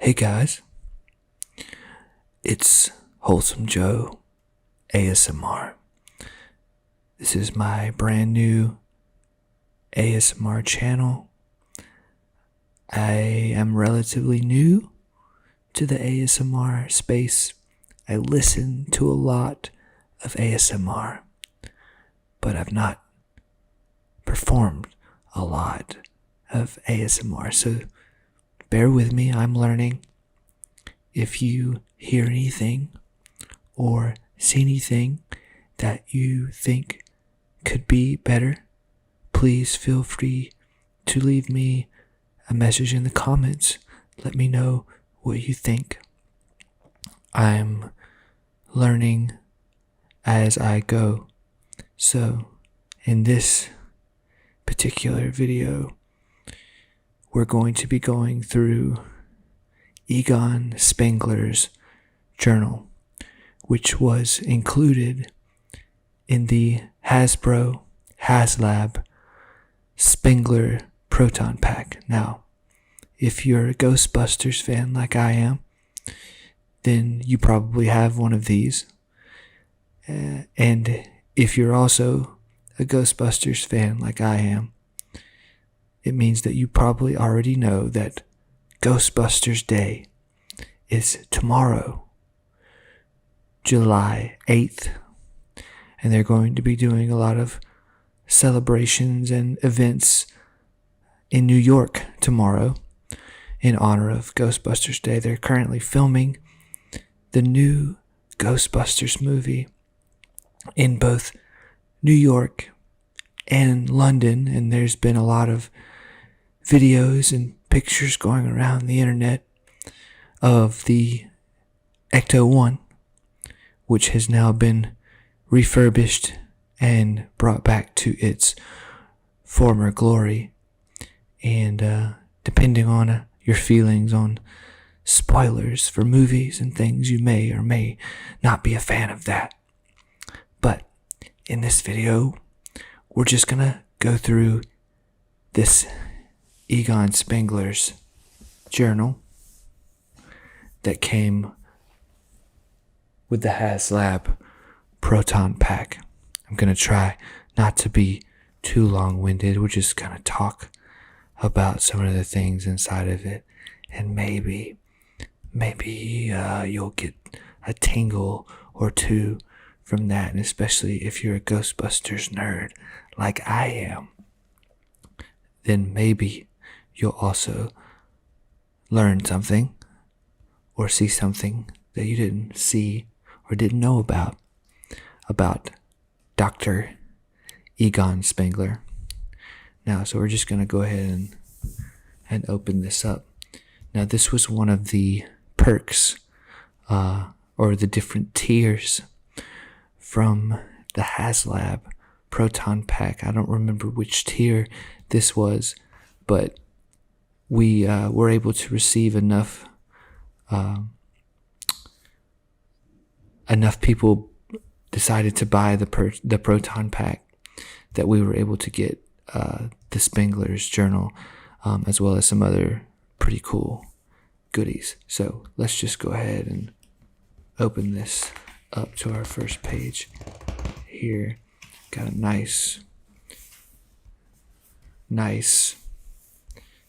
Hey guys, it's Wholesome Joe ASMR. This is my brand new ASMR channel. I am relatively new to the ASMR space. I listen to a lot of ASMR, but I've not performed a lot of ASMR, so bear with me, I'm learning. If you hear anything or see anything that you think could be better, please feel free to leave me a message in the comments. Let me know what you think. I'm learning as I go. So, in this particular video, we're going to be going through Egon Spengler's journal, which was included in the Hasbro Haslab Spengler Proton Pack. Now, if you're a Ghostbusters fan like I am, then you probably have one of these. And if you're also a Ghostbusters fan like I am, it means that you probably already know that Ghostbusters Day is tomorrow, July 8th. And they're going to be doing a lot of celebrations and events in New York tomorrow in honor of Ghostbusters Day. They're currently filming the new Ghostbusters movie in both New York and London, and there's been a lot of videos and pictures going around the internet of the Ecto-1, which has now been refurbished and brought back to its former glory. And depending on your feelings on spoilers for movies and things, you may or may not be a fan of that. But in this video, we're just gonna go through this Egon Spengler's journal that came with the Haslab Proton Pack. I'm going to try not to be too long-winded. We're just going to talk about some of the things inside of it, and maybe you'll get a tingle or two from that, and especially if you're a Ghostbusters nerd like I am, then maybe you'll also learn something or see something that you didn't see or didn't know about Dr. Egon Spengler. Now, so we're just going to go ahead and open this up. Now, this was one of the perks or the different tiers from the Haslab Proton Pack. I don't remember which tier this was, but we were able to receive enough people decided to buy the Proton Pack that we were able to get the Spengler's journal, as well as some other pretty cool goodies. So let's just go ahead and open this up to our first page here. Got a nice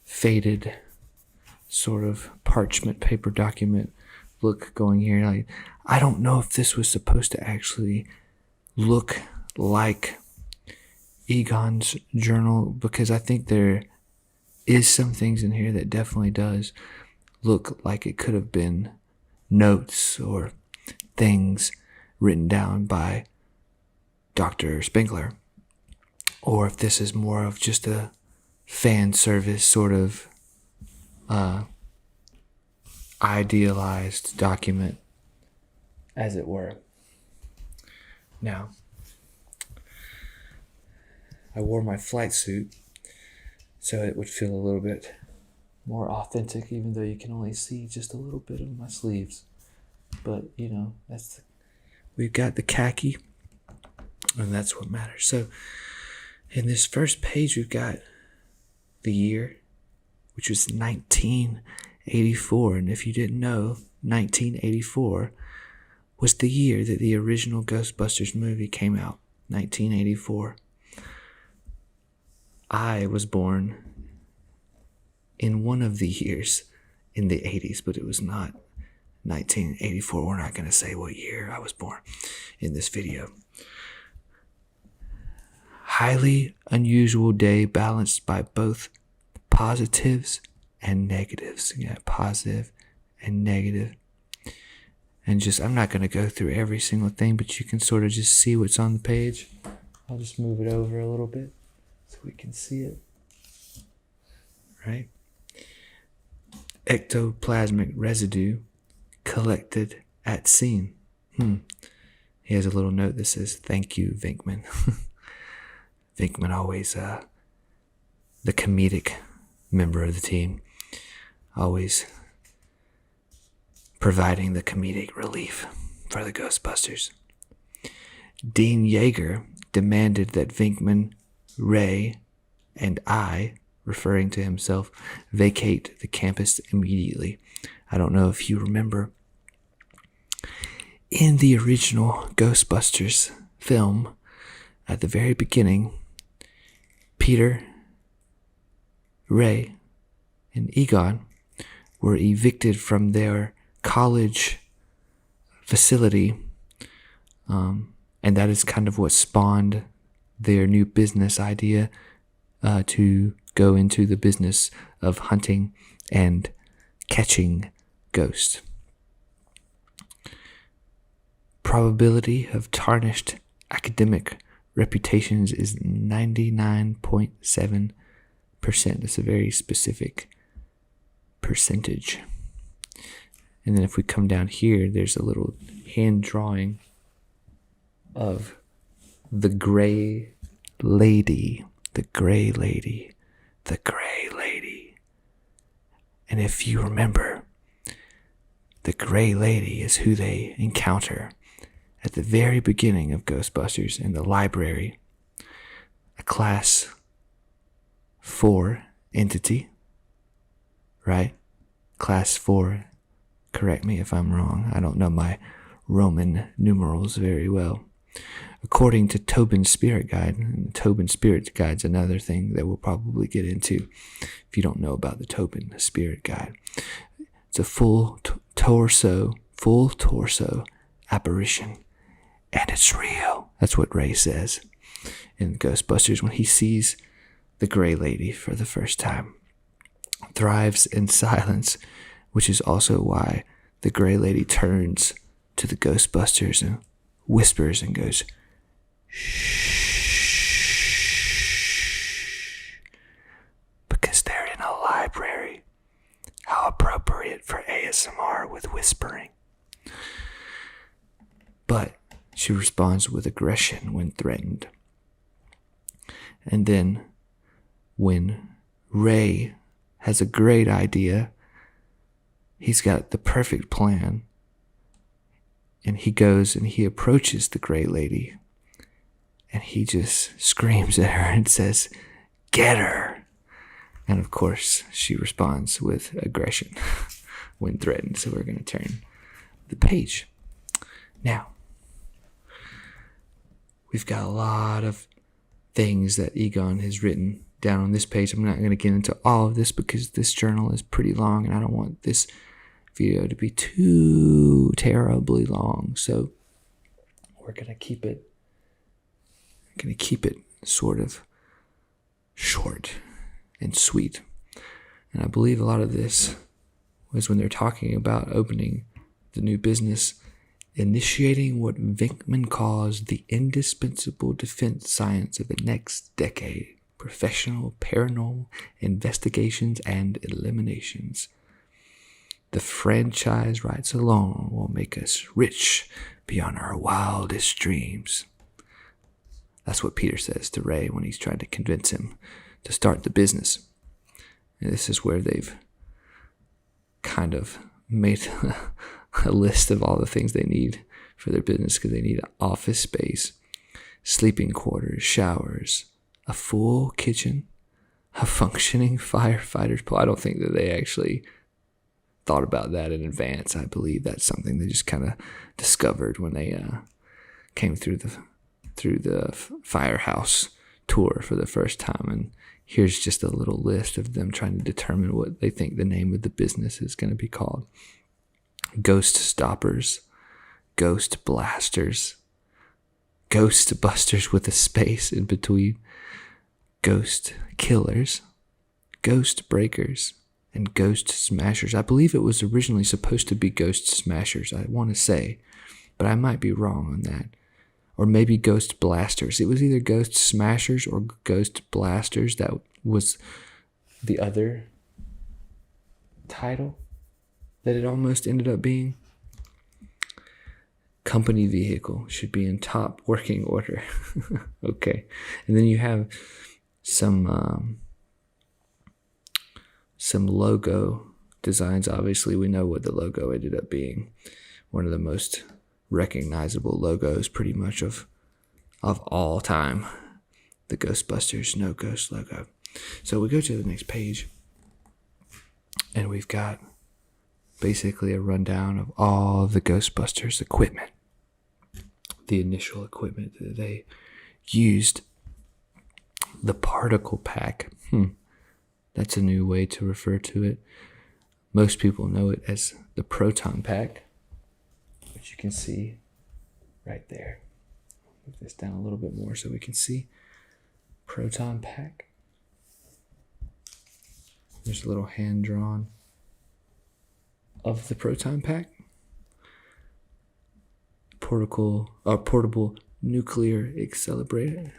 faded sort of parchment paper document look going here. Like, I don't know if this was supposed to actually look like Egon's journal, because I think there is some things in here that definitely does look like it could have been notes or things written down by Dr. Spengler, or if this is more of just a fan service sort of idealized document, as it were. Now, I wore my flight suit so it would feel a little bit more authentic, even though you can only see just a little bit of my sleeves. But, you know, we've got the khaki, and that's what matters. So, in this first page, we've got the year, which was 19 1984. And if you didn't know, 1984 was the year that the original Ghostbusters movie came out. 1984. I was born in one of the years in the 80s, but it was not 1984. We're not going to say what year I was born in this video. Highly unusual day balanced by both positives and negatives. Yeah, positive and negative. And I'm not going to go through every single thing, but you can sort of just see what's on the page. I'll just move it over a little bit so we can see it. Right? Ectoplasmic residue collected at scene. He has a little note that says, "Thank you, Venkman." Venkman always the comedic member of the team, always providing the comedic relief for the Ghostbusters. Dean Yeager demanded that Venkman, Ray, and I, referring to himself, vacate the campus immediately. I don't know if you remember, in the original Ghostbusters film, at the very beginning, Peter, Ray, and Egon were evicted from their college facility, and that is kind of what spawned their new business idea to go into the business of hunting and catching ghosts. Probability of tarnished academic reputations is 99.7%. It's a very specific percentage. And then if we come down here, there's a little hand drawing of the gray lady. The gray lady. The gray lady. And if you remember, the gray lady is who they encounter at the very beginning of Ghostbusters in the library. A class 4 entity, right? Class 4, correct me if I'm wrong. I don't know my Roman numerals very well. According to Tobin's Spirit Guide, and Tobin's Spirit Guide's another thing that we'll probably get into if you don't know about the Tobin Spirit Guide. It's a full torso apparition, and it's real. That's what Ray says in Ghostbusters when he sees the gray lady for the first time. Thrives in silence, which is also why the gray lady turns to the Ghostbusters and whispers and goes, "Shh," because they're in a library. How appropriate for ASMR with whispering. But she responds with aggression when threatened. And then when Ray has a great idea, he's got the perfect plan, and he goes and he approaches the gray lady, and he just screams at her and says, "Get her!" And of course, she responds with aggression when threatened. So we're going to turn the page. Now, we've got a lot of things that Egon has written down on this page. I'm not going to get into all of this because this journal is pretty long and I don't want this video to be too terribly long. So we're going to keep it sort of short and sweet. And I believe a lot of this was when they're talking about opening the new business, initiating what Venkman calls the indispensable defense science of the next decade: professional paranormal investigations and eliminations. The franchise rights alone will make us rich beyond our wildest dreams. That's what Peter says to Ray when he's trying to convince him to start the business. And this is where they've kind of made a list of all the things they need for their business, because they need office space, sleeping quarters, showers, a full kitchen, a functioning firefighter's pool. I don't think that they actually thought about that in advance. I believe that's something they just kind of discovered when they came through the firehouse tour for the first time. And here's just a little list of them trying to determine what they think the name of the business is going to be called. Ghost Stoppers, Ghost Blasters, Ghostbusters with a space in between, Ghost Killers, Ghost Breakers, and Ghost Smashers. I believe it was originally supposed to be Ghost Smashers, I want to say, but I might be wrong on that. Or maybe Ghost Blasters. It was either Ghost Smashers or Ghost Blasters. That was the other title that it almost ended up being. Company vehicle should be in top working order. Okay. And then you have some logo designs. Obviously, we know what the logo ended up being. One of the most recognizable logos pretty much of all time. The Ghostbusters No Ghost logo. So we go to the next page, and we've got basically a rundown of all of the Ghostbusters equipment. The initial equipment that they used. The particle pack. That's a new way to refer to it. Most people know it as the proton pack, which you can see right there. Move this down a little bit more so we can see. Proton pack. There's a little hand drawn of the proton pack. Portable nuclear accelerator.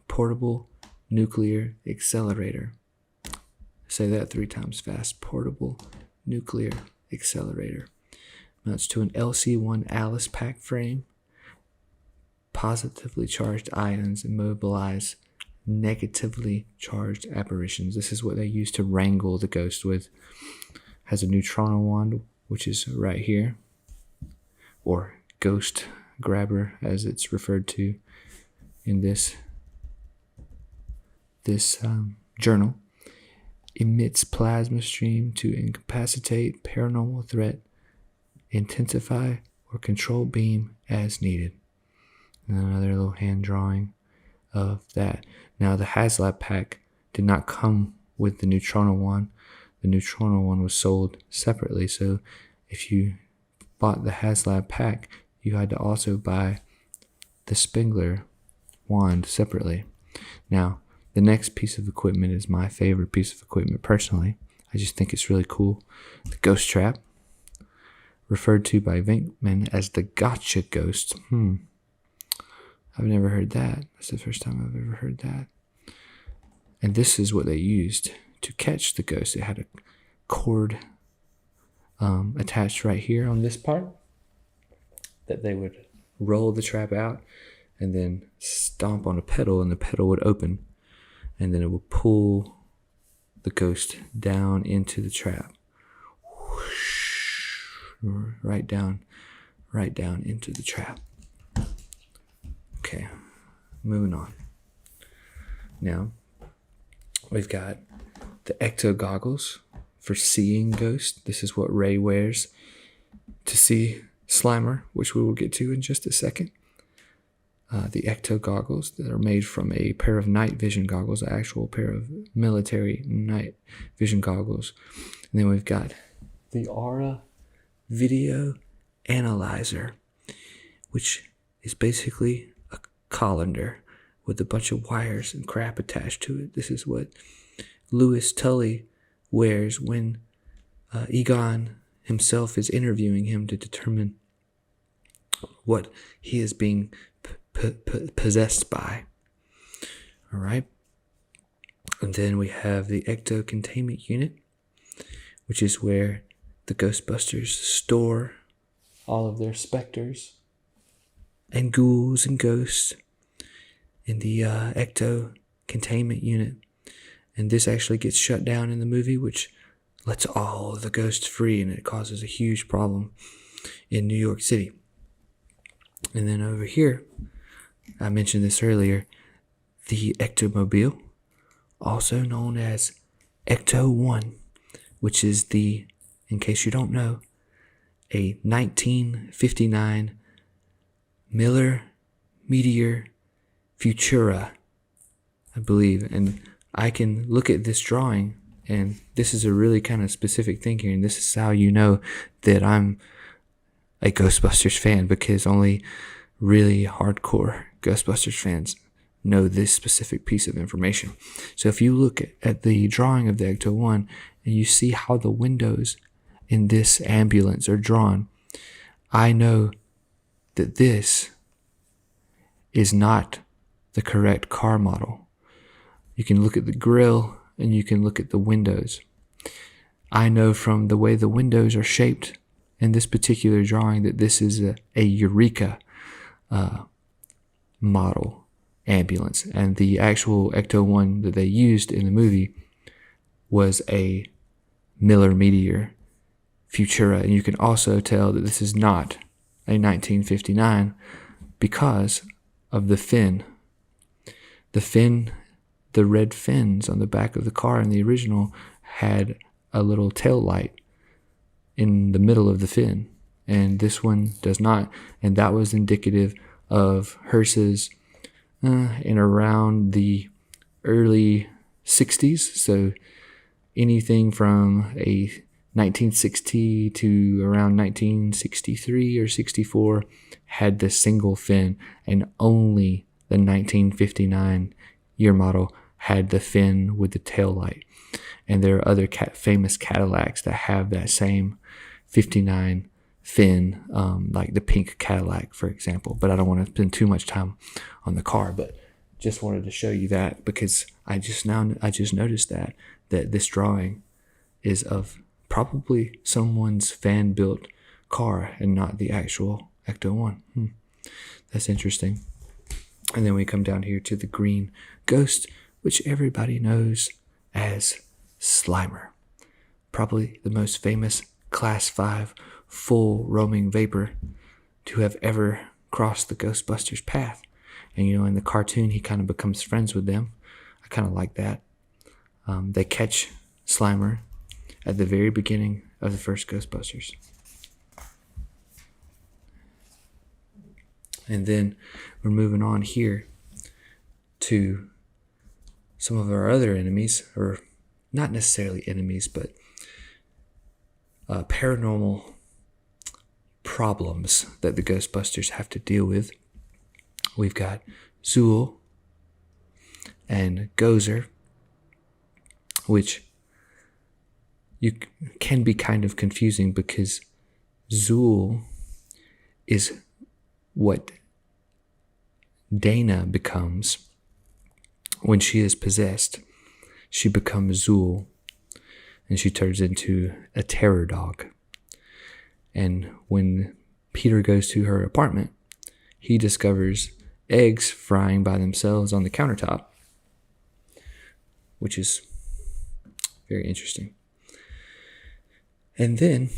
Portable nuclear accelerator. Say that 3 times fast. Portable nuclear accelerator. Mounts to an LC1 Alice pack frame. Positively charged ions immobilize negatively charged apparitions. This is what they use to wrangle the ghost with. Has a neutrino wand, which is right here, or ghost grabber as it's referred to in this journal. Emits plasma stream to incapacitate paranormal threat, intensify, or control beam as needed. And another little hand drawing of that. Now the Haslab pack did not come with the neutrino wand. The neutrino wand was sold separately, so if you bought the Haslab pack, you had to also buy the Spengler wand separately. Now, the next piece of equipment is my favorite piece of equipment personally. I just think it's really cool. The ghost trap, referred to by Venkman as the gotcha ghost. I've never heard that. That's the first time I've ever heard that. And this is what they used to catch the ghost. It had a cord attached right here on this part that they would roll the trap out and then stomp on a pedal, and the pedal would open, and then it would pull the ghost down into the trap. Whoosh, right down into the trap. Okay, moving on. Now, we've got the ecto goggles for seeing ghosts. This is what Ray wears to see Slimer, which we will get to in just a second. The ecto goggles that are made from a pair of night vision goggles, an actual pair of military night vision goggles. And then we've got the Aura Video Analyzer, which is basically a colander with a bunch of wires and crap attached to it. This is what Louis Tully wears when Egon himself is interviewing him to determine what he is being possessed by. All right. And then we have the ecto containment unit, which is where the Ghostbusters store all of their specters and ghouls and ghosts in the ecto containment unit. And this actually gets shut down in the movie, which lets all of the ghosts free, and it causes a huge problem in New York City. And then over here, I mentioned this earlier, the Ectomobile, also known as Ecto-1, which is the in case you don't know, a 1959 Miller Meteor Futura, I believe. And I can look at this drawing, and this is a really kind of specific thing here, and this is how you know that I'm a Ghostbusters fan, because only really hardcore Ghostbusters fans know this specific piece of information. So if you look at the drawing of the Ecto-1 and you see how the windows in this ambulance are drawn, I know that this is not the correct car model. You can look at the grille and you can look at the windows. I know from the way the windows are shaped in this particular drawing that this is a Eureka model ambulance, and the actual Ecto-1 that they used in the movie was a Miller Meteor Futura. And you can also tell that this is not a 1959 because of the fin. The red fins on the back of the car in the original had a little tail light in the middle of the fin, and this one does not. And that was indicative of hearses in around the early 60s. So anything from a 1960 to around 1963 or 64 had the single fin, and only the 1959 year model had the fin with the tail light. And there are other famous Cadillacs that have that same 59 fin, like the pink Cadillac, for example. But I don't want to spend too much time on the car, but just wanted to show you that because I just noticed that this drawing is of probably someone's fan-built car and not the actual Ecto-1. That's interesting. And then we come down here to the green ghost, which everybody knows as Slimer. Probably the most famous Class 5 full roaming vapor to have ever crossed the Ghostbusters path. And in the cartoon, he kind of becomes friends with them. I kind of like that. They catch Slimer at the very beginning of the first Ghostbusters. And then we're moving on here to some of our other enemies, or not necessarily enemies, but paranormal problems that the Ghostbusters have to deal with. We've got Zool and Gozer, which you can be kind of confusing because Zool is what Dana becomes when she is possessed. She becomes Zool, and she turns into a terror dog. And when Peter goes to her apartment, he discovers eggs frying by themselves on the countertop, which is very interesting. And then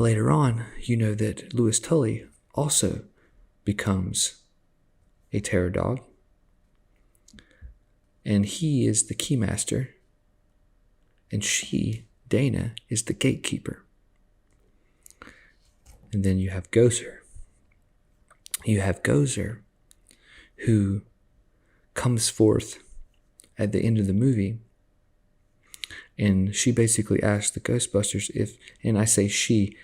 later on, that Louis Tully also becomes a terror dog, and he is the keymaster, and she, Dana, is the gatekeeper. And then you have Gozer. You have Gozer, who comes forth at the end of the movie, and she basically asks the Ghostbusters if, and I say she,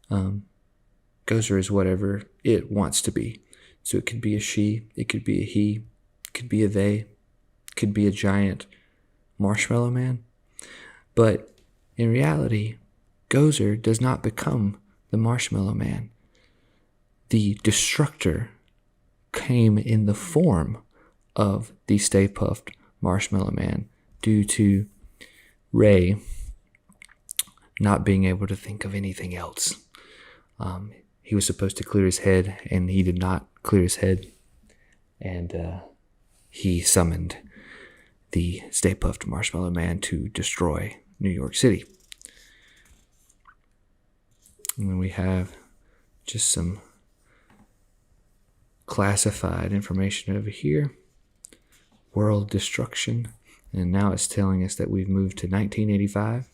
Gozer is whatever it wants to be. So it could be a she, it could be a he, it could be a they, it could be a giant marshmallow man. But in reality, Gozer does not become the Marshmallow Man. The Destructor came in the form of the Stay Puft Marshmallow Man due to Ray not being able to think of anything else. He was supposed to clear his head, and he did not clear his head, and he summoned the Stay Puft Marshmallow Man to destroy New York City. And then we have just some classified information over here. World destruction. And now it's telling us that we've moved to 1985.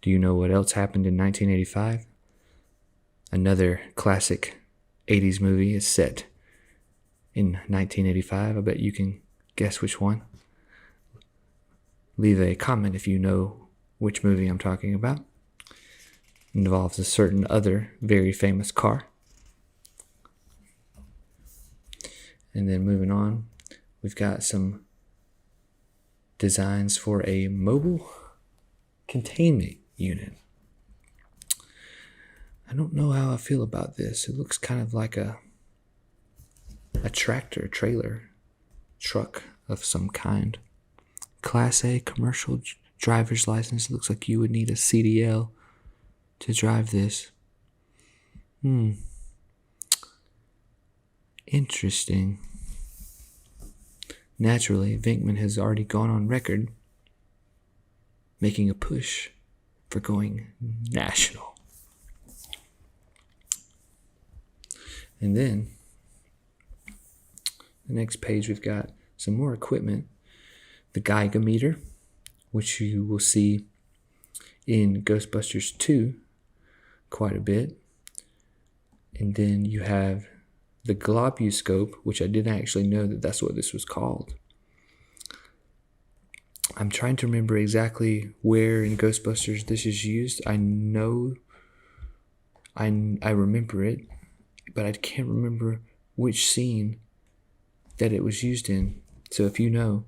Do you know what else happened in 1985? Another classic 80s movie is set in 1985. I bet you can guess which one. Leave a comment if you know which movie I'm talking about. It involves a certain other very famous car. And then moving on, we've got some designs for a mobile containment unit. I don't know how I feel about this. It looks kind of like a tractor, trailer, truck of some kind. Class A commercial driver's license. Looks like you would need a CDL to drive this. Interesting. Naturally, Venkman has already gone on record making a push for going national. And then, the next page, we've got some more equipment. The Geiger-meter, which you will see in Ghostbusters 2 quite a bit. And then you have the globuscope, which I didn't actually know that that's what this was called. I'm trying to remember exactly where in Ghostbusters this is used. I know I remember it, but I can't remember which scene that it was used in. So if you know,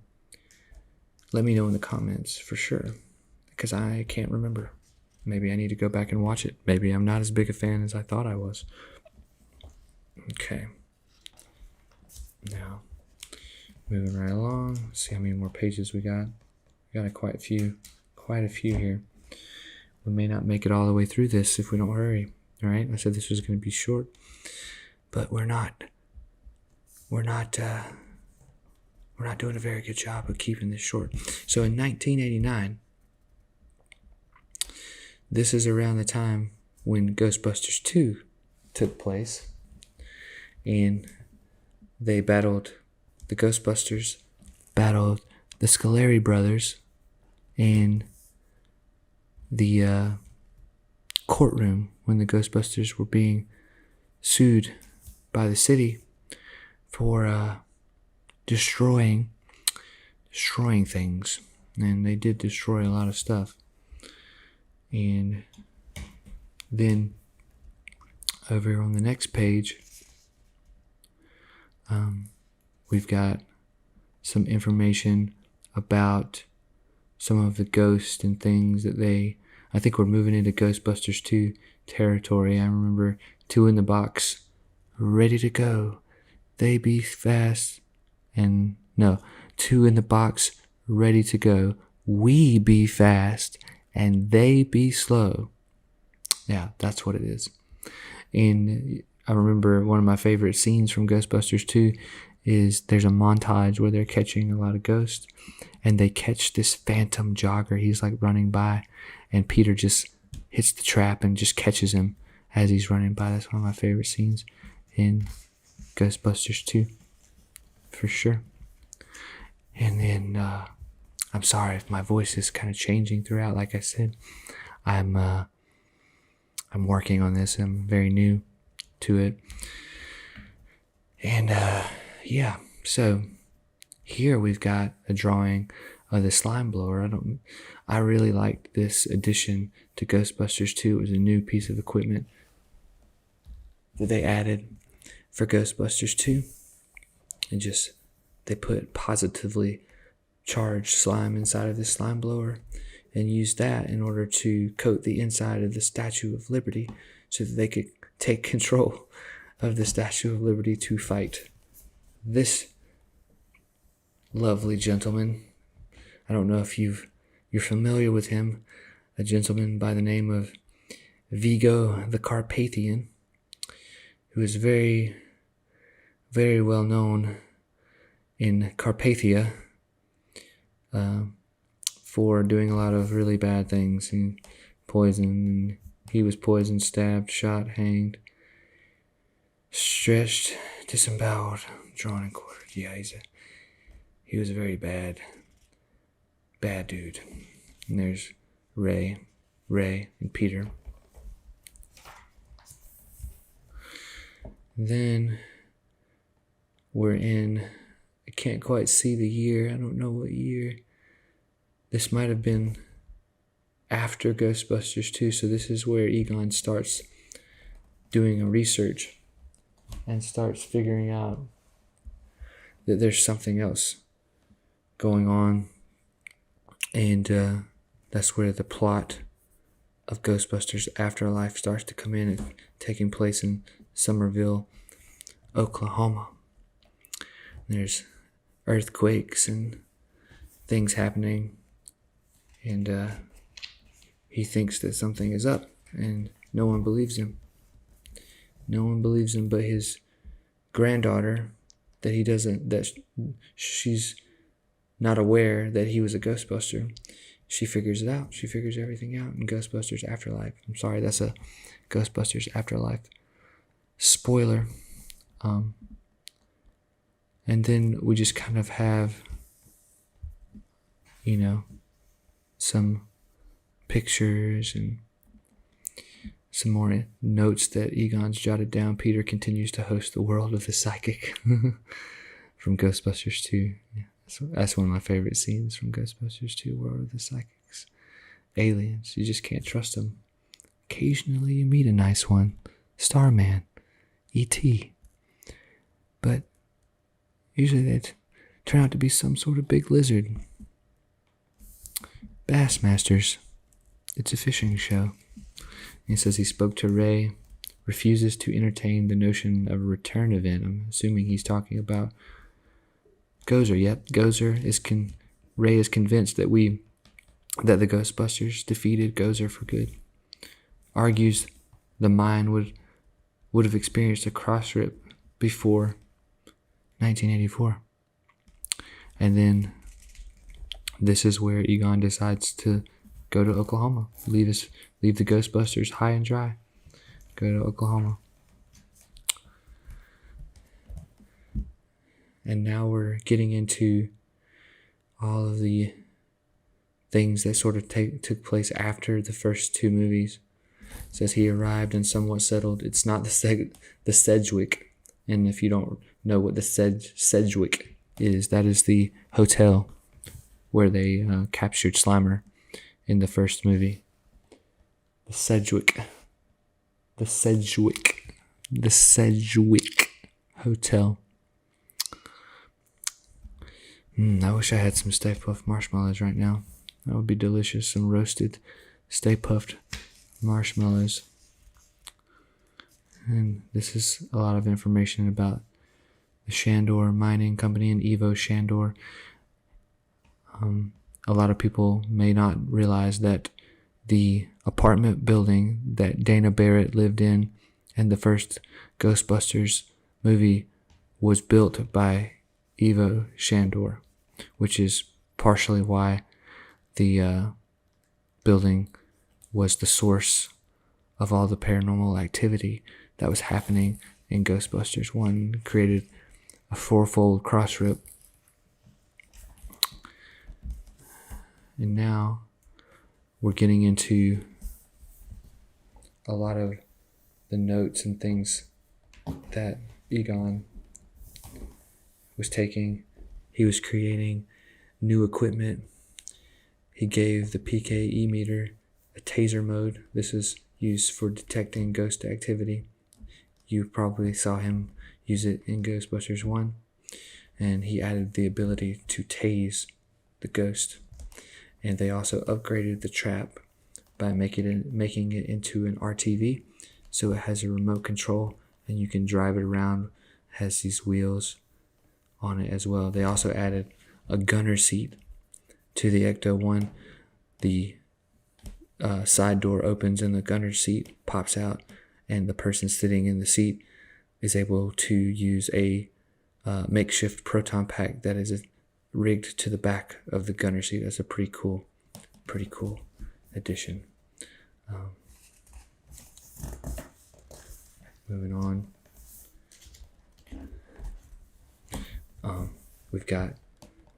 let me know in the comments for sure, because I can't remember. Maybe I need to go back and watch it. Maybe I'm not as big a fan as I thought I was. Okay. Now, moving right along. Let's see how many more pages we got. We got quite a few here. We may not make it all the way through this if we don't hurry. All right. I said this was going to be short, but we're not doing a very good job of keeping this short. So in 1989, this is around the time when Ghostbusters 2 took place, and the Ghostbusters battled the Scoleri brothers in the courtroom when the Ghostbusters were being sued by the city for destroying things. And they did destroy a lot of stuff. And then over on the next page, we've got some information about some of the ghosts and things that I think we're moving into Ghostbusters 2 territory. I remember 2 in the box, ready to go. They be fast. And no, 2 in the box, ready to go. We be fast and they be slow. Yeah, that's what it is. And I remember one of my favorite scenes from Ghostbusters 2 is there's a montage where they're catching a lot of ghosts, and they catch this phantom jogger. He's like running by, and Peter just hits the trap and just catches him as he's running by. That's one of my favorite scenes in Ghostbusters 2, for sure. And then I'm sorry if my voice is kind of changing throughout. Like I said, I'm working on this. I'm very new to it. And yeah, so here we've got a drawing of the slime blower. I really liked this addition to Ghostbusters 2. It was a new piece of equipment that they added for Ghostbusters 2. And they put positively charged slime inside of this slime blower and used that in order to coat the inside of the Statue of Liberty so that they could take control of the Statue of Liberty to fight this lovely gentleman. I don't know if you're familiar with him, a gentleman by the name of Vigo the Carpathian, who is very, very well known in Carpathia for doing a lot of really bad things. He was poisoned, stabbed, shot, hanged, stretched, disemboweled, drawn and quartered. Yeah, he was a very bad dude. And there's Ray Ray and Peter. Then we're in, I can't quite see the year. I don't know what year. This might have been after Ghostbusters 2, so this is where Egon starts doing a research and starts figuring out that there's something else going on. And that's where the plot of Ghostbusters Afterlife starts to come in, and taking place in Somerville, Oklahoma. There's earthquakes and things happening, and he thinks that something is up, and no one believes him. No one believes him but his granddaughter, that she's not aware that he was a Ghostbuster. She figures it out. She figures everything out in Ghostbusters Afterlife. I'm sorry, that's a Ghostbusters Afterlife spoiler. And then we just kind of have, some pictures and some more notes that Egon's jotted down. Peter continues to host the World of the Psychic from Ghostbusters 2. Yeah, that's one of my favorite scenes from Ghostbusters 2, World of the Psychics. Aliens, you just can't trust them. Occasionally you meet a nice one. Starman, E.T. But usually they turn out to be some sort of big lizard. Bassmasters. It's a fishing show. He says he spoke to Ray, refuses to entertain the notion of a return event. I'm assuming he's talking about Gozer. Yep, Gozer is Ray is convinced that the Ghostbusters defeated Gozer for good. Argues the mine would have experienced a cross rip before 1984. And then this is where Egon decides to go to Oklahoma. Leave the Ghostbusters high and dry. Go to Oklahoma. And now we're getting into all of the things that sort of took place after the first two movies. It says he arrived and somewhat settled. It's not the Sedgwick. And if you don't know what the Sedgwick is, that is the hotel where they captured Slimer in the first movie. The Sedgwick Hotel. I wish I had some Stay Puft marshmallows right now. That would be delicious. Some roasted Stay Puft marshmallows. And this is a lot of information about the Shandor Mining Company and Evo Shandor. A lot of people may not realize that the apartment building that Dana Barrett lived in the first Ghostbusters movie was built by Evo Shandor, which is partially why the building was the source of all the paranormal activity that was happening in Ghostbusters 1. Created a fourfold cross rip. And now we're getting into a lot of the notes and things that Egon was taking. He was creating new equipment. He gave the PKE meter a taser mode. This is used for detecting ghost activity. You probably saw him use it in Ghostbusters 1. And he added the ability to tase the ghost. And they also upgraded the trap by making it into an RTV. So it has a remote control and you can drive it around. It has these wheels on it as well. They also added a gunner seat to the Ecto-1. The side door opens and the gunner seat pops out, and the person sitting in the seat is able to use a makeshift proton pack that is rigged to the back of the gunner seat. That's a pretty cool addition. Moving on. We've got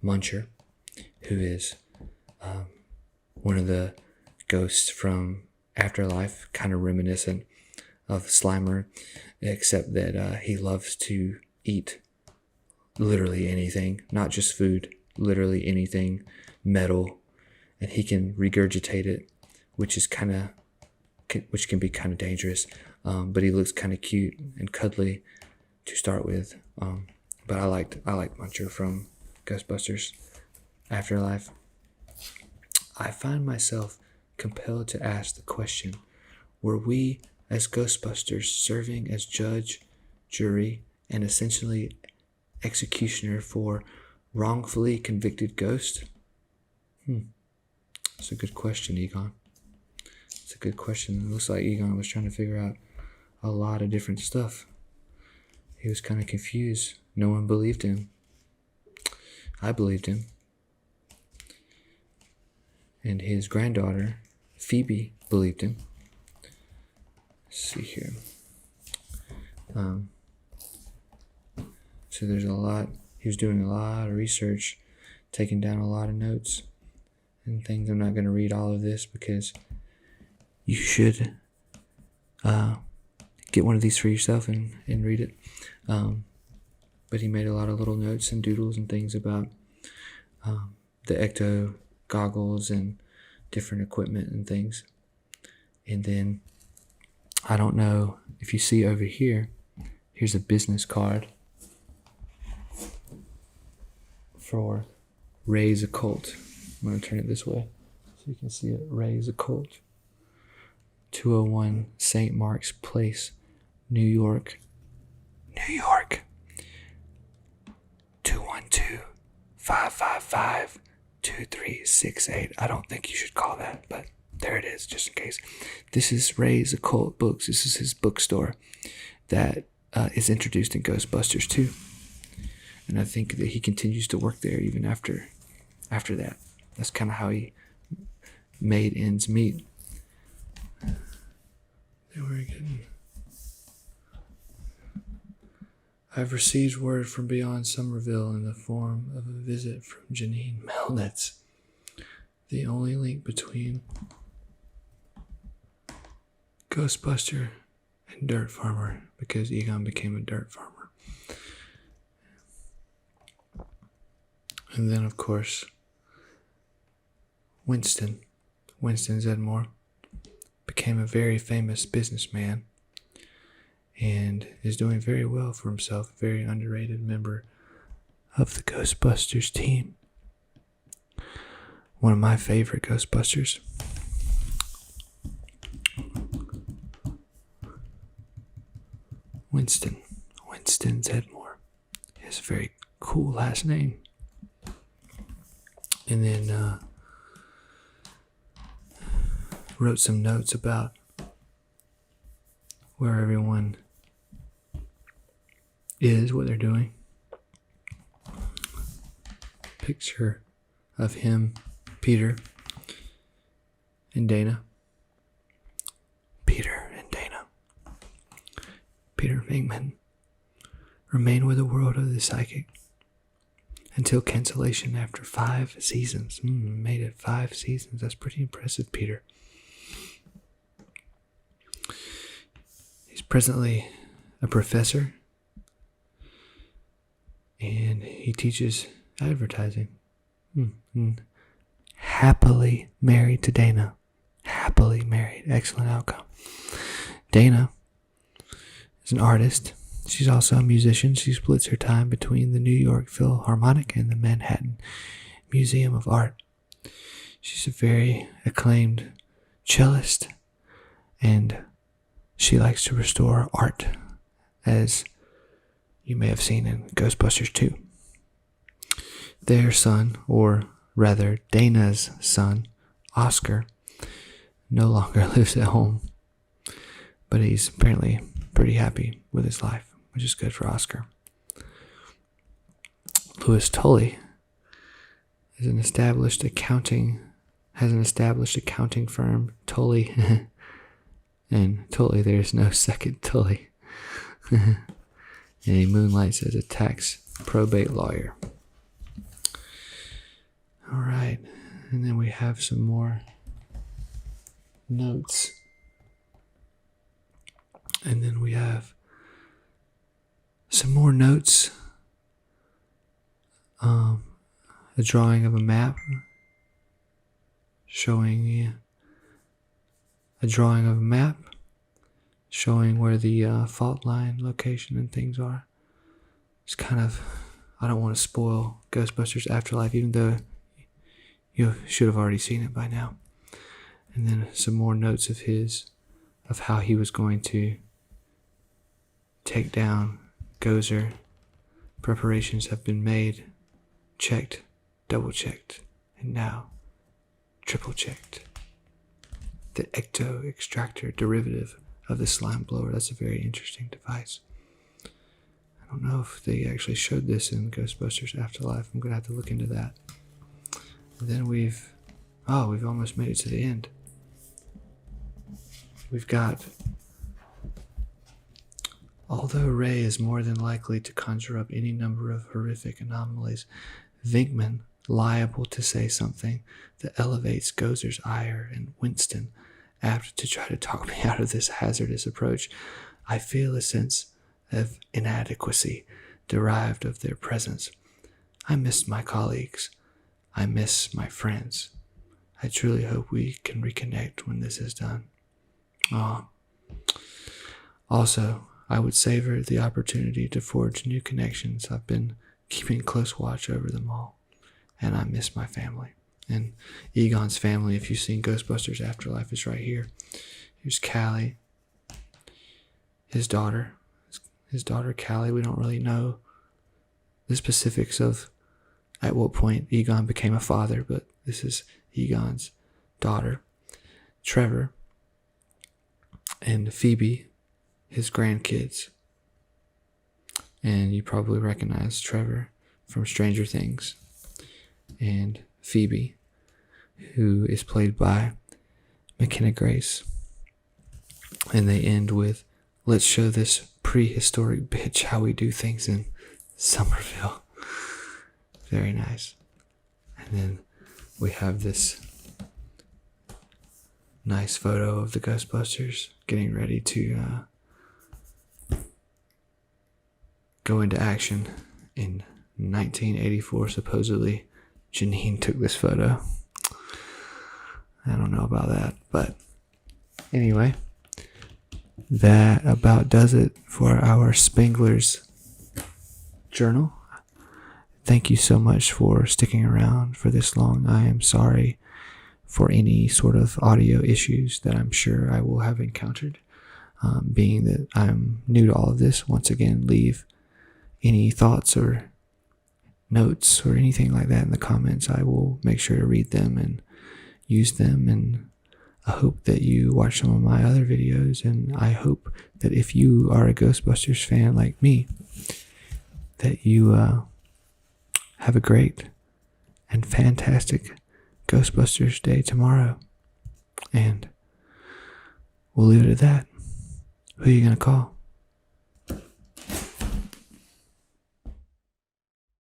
Muncher, who is one of the ghost from Afterlife, kind of reminiscent of Slimer, except that he loves to eat literally anything, not just food, literally anything metal, and he can regurgitate it, which can be kind of dangerous. But he looks kind of cute and cuddly to start with. But I liked Muncher from Ghostbusters Afterlife. I find myself compelled to ask the question, were we as Ghostbusters serving as judge, jury, and essentially executioner for wrongfully convicted ghosts? It's a good question, Egon. It's a good question. It looks like Egon was trying to figure out a lot of different stuff. He was kind of confused. No one believed him. I believed him. And his granddaughter, Phoebe, believed him. Let's see here. So there's a lot. He was doing a lot of research, taking down a lot of notes and things. I'm not going to read all of this because you should get one of these for yourself and read it. But he made a lot of little notes and doodles and things about the ecto goggles and different equipment and things. And then I don't know if you see over here, here's a business card for Ray's Occult. I'm going to turn it this way so you can see it. Ray's Occult, 201 St. Mark's Place, New York. 212-555-2368. I don't think you should call that, but there it is, just in case. This is Ray's Occult Books. This is his bookstore that is introduced in Ghostbusters 2. And I think that he continues to work there even after that. That's kind of how he made ends meet. Then we're getting... I've received word from beyond Somerville in the form of a visit from Janine Melnitz, the only link between Ghostbuster and Dirt Farmer, because Egon became a dirt farmer. And then, of course, Winston Zedmore, became a very famous businessman and is doing very well for himself, a very underrated member of the Ghostbusters team. One of my favorite Ghostbusters. Winston Zedmore. He has a very cool last name. And then wrote some notes about where everyone is, what they're doing. Picture of him, Peter, and Dana. Peter Venkman remain with the world of the psychic until cancellation after 5 seasons. Made it 5 seasons. That's pretty impressive, Peter. He's presently a professor, and he teaches advertising. Happily married to Dana. Happily married. Excellent outcome. Dana is an artist. She's also a musician. She splits her time between the New York Philharmonic and the Manhattan Museum of Art. She's a very acclaimed cellist, and she likes to restore art, as you may have seen in Ghostbusters 2. Their son, or rather Dana's son, Oscar, no longer lives at home, but he's apparently pretty happy with his life, which is good for Oscar. Louis Tully has an established accounting firm, Tully, and Tully, there's no second Tully. And he moonlights as a tax probate lawyer. All right, and then we have some more notes. And then we have some more notes. A drawing of a map showing where the fault line location and things are. It's kind of, I don't want to spoil Ghostbusters Afterlife, even though you should have already seen it by now. And then some more notes of how he was going to take down Gozer. Preparations have been made, checked, double checked, and now triple checked. The ecto extractor derivative of the slime blower. That's a very interesting device. I don't know if they actually showed this in Ghostbusters Afterlife. I'm gonna have to look into that. And then we've almost made it to the end. We've got, although Ray is more than likely to conjure up any number of horrific anomalies, Venkman liable to say something that elevates Gozer's ire, and Winston apt to try to talk me out of this hazardous approach. I feel a sense of inadequacy derived of their presence. I miss my colleagues. I miss my friends. I truly hope we can reconnect when this is done. Also, I would savor the opportunity to forge new connections. I've been keeping close watch over them all, and I miss my family. And Egon's family, if you've seen Ghostbusters Afterlife, is right here. Here's Callie, his daughter Callie. We don't really know the specifics of at what point Egon became a father, but this is Egon's daughter. Trevor and Phoebe, his grandkids. And you probably recognize Trevor from Stranger Things. And Phoebe, who is played by McKenna Grace. And they end with, let's show this prehistoric bitch how we do things in Somerville. Very nice. And then we have this nice photo of the Ghostbusters getting ready to go into action in 1984. Supposedly Janine took this photo. I don't know about that, but anyway, that about does it for our Spengler's journal. Thank you so much for sticking around for this long. I am sorry for any sort of audio issues that I'm sure I will have encountered. Being that I'm new to all of this, once again, leave any thoughts or notes or anything like that in the comments. I will make sure to read them and use them, and I hope that you watch some of my other videos, and I hope that if you are a Ghostbusters fan like me, that you have a great and fantastic Ghostbusters day tomorrow. And we'll leave it at that. Who are you going to call?